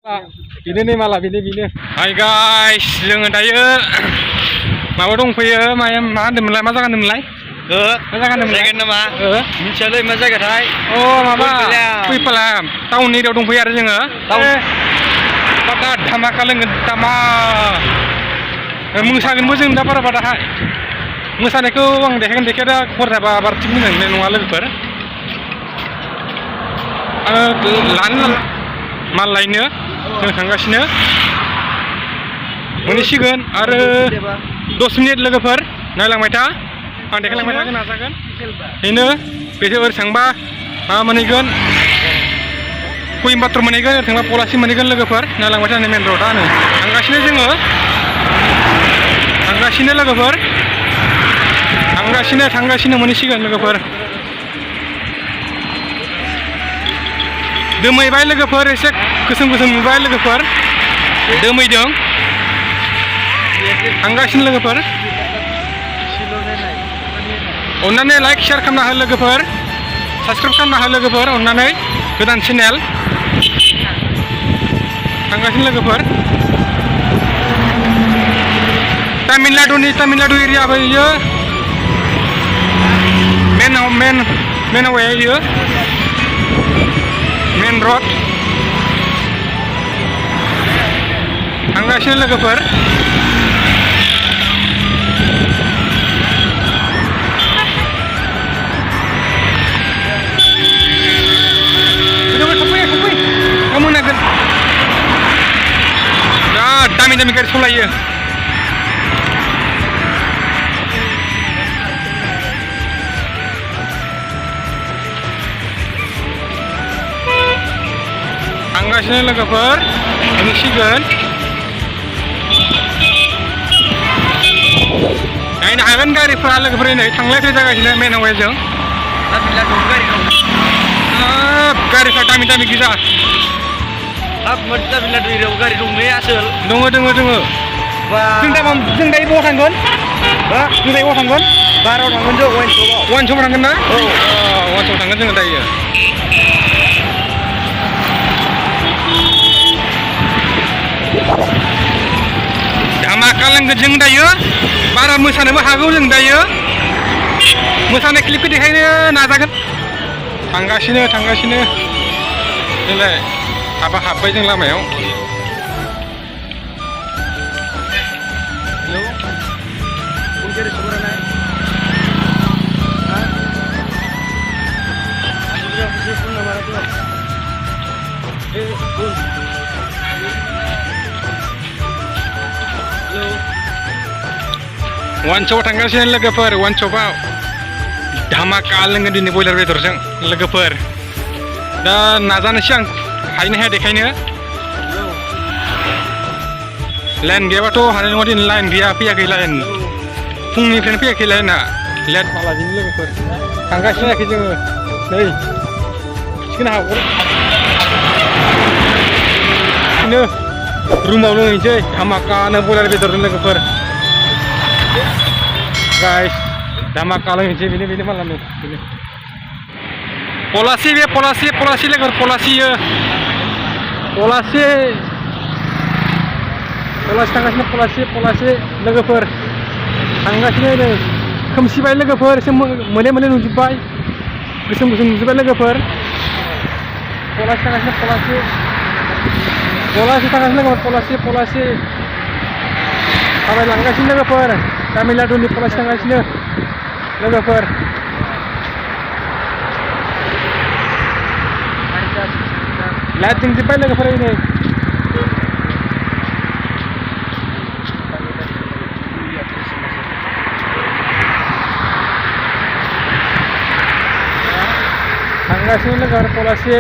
Bini nih malah bini. Hai guys, जोङो दायो माबा दंफैयो मा होनदोंमोनलाय मा जायगा होनदोंमोनलाय? मा जायगा होनदोंमोनलाय? जायगा नामा? मिथियालै मा जायगाथाय? माबा फैफालाम टाउन एरियायाव दंफैयो आरो जोङो। बादा धामाका लोंगोन दामा मोसागोनबो जों दा बारा बादाहाय मोसानायखौ आं देखायगोन दा हर जाबा बारा थिग मोजां मोननाय नङा लोगोफोर। आङो लानो माल लायनो जों थांगासिनो मोनहैसिगोन आरो 10 मिनिट लोगोफोर नायलांबाय था आं देखायलांबाय थानो नाजागोन। बेनो बेजों ओरै थांबा माबा मोनहैगोन कइम्बाटुर मोनहैगोन ओरै थांबा पलासि मोनहैगोन लोगोफोर नायलांबाय था मेन रडआ नै थांगासिनो जोङो लोगोफोर थांगासिनो मोनहैसिगोन लोगोफोर। दोमैबाय लोगोफोर एसे गोसोम नुबाय लोगोफोर दोमैदों थांगासिनो लोगोफोर अन्नानै लाइक शेयार खालामना हो लोगोफोर साबसक्राइब खालामना हो लोगोफोर अन्नानै गोदान चेनेल थांगासिनो लोगोफोर तामिलनाडु एरिया बेयो मेन हावे बेयो मेन रड थांगासिनो लोगोफोर मोनागोन बिराद दामि गारि सालायो थांगासिनो लोगोफोर मोनहैसिगोन नायनो हागोन गारिफ्रा लोगोफोर नै थांलाय फैलाय जागासिनो मेन हावेजों गारिफ्रा दामि गोजा तामिलनाडु एरियायाव गारि दं ने आसोल दङ जों दायो बहा थांगोन जों दायो बहा थांगोन बाराव थांगोन जों वाइन सपआव थांगोन ना वाइन सपआव थांगोन जोङो दायो धामाका लोंगोन जों दायो बारा मोसानोबो हागौ जों दायो मोसानाय क्लिपखौ देखायनो नाजागोन थांगासिनो जोंलाय हाबबाय जों लामायाव वाइन सपआव थांगासिनो लोगोफोर वाइन सपआव धामाका लोंगोन दिनै बयलार बेदरजों लोगोफोर दा नाजानोसै आं हायनो हाया देखायनो लाइन गैयाबाथ' हानाय नङा दिनै लाइन गैया फैयाखै लाइन फुंनिफ्रायनो फैयाखै लाइना लेट मालाजों लोगोफोर थांगासिनो आरोखि जोङो नै थिखोनो हागौ बिदिनो रुमाव लोंहैनोसै धामाकानो बयलार बेदरजों लोगोफोर गाइस धामाका लोंहैनोसै बेनो माला नै बेनो पलासि लोगोफोर थांगासिनो पलासि लोगोफोर थांगासिनो नै खोमसिबाय लोगोफोर एसे मोले नुजोब्बाय गोसोम नुजोब्बाय लोगोफोर पलासि थांगासिनो थाबायलांगासिनो लोगोफोर तामिलनाडुनि पलासि थांगासिनो लोगोफोर लाइट जोंजोब्बाय लोगोफोर नै थांगासिनो लोगोफोर पलासि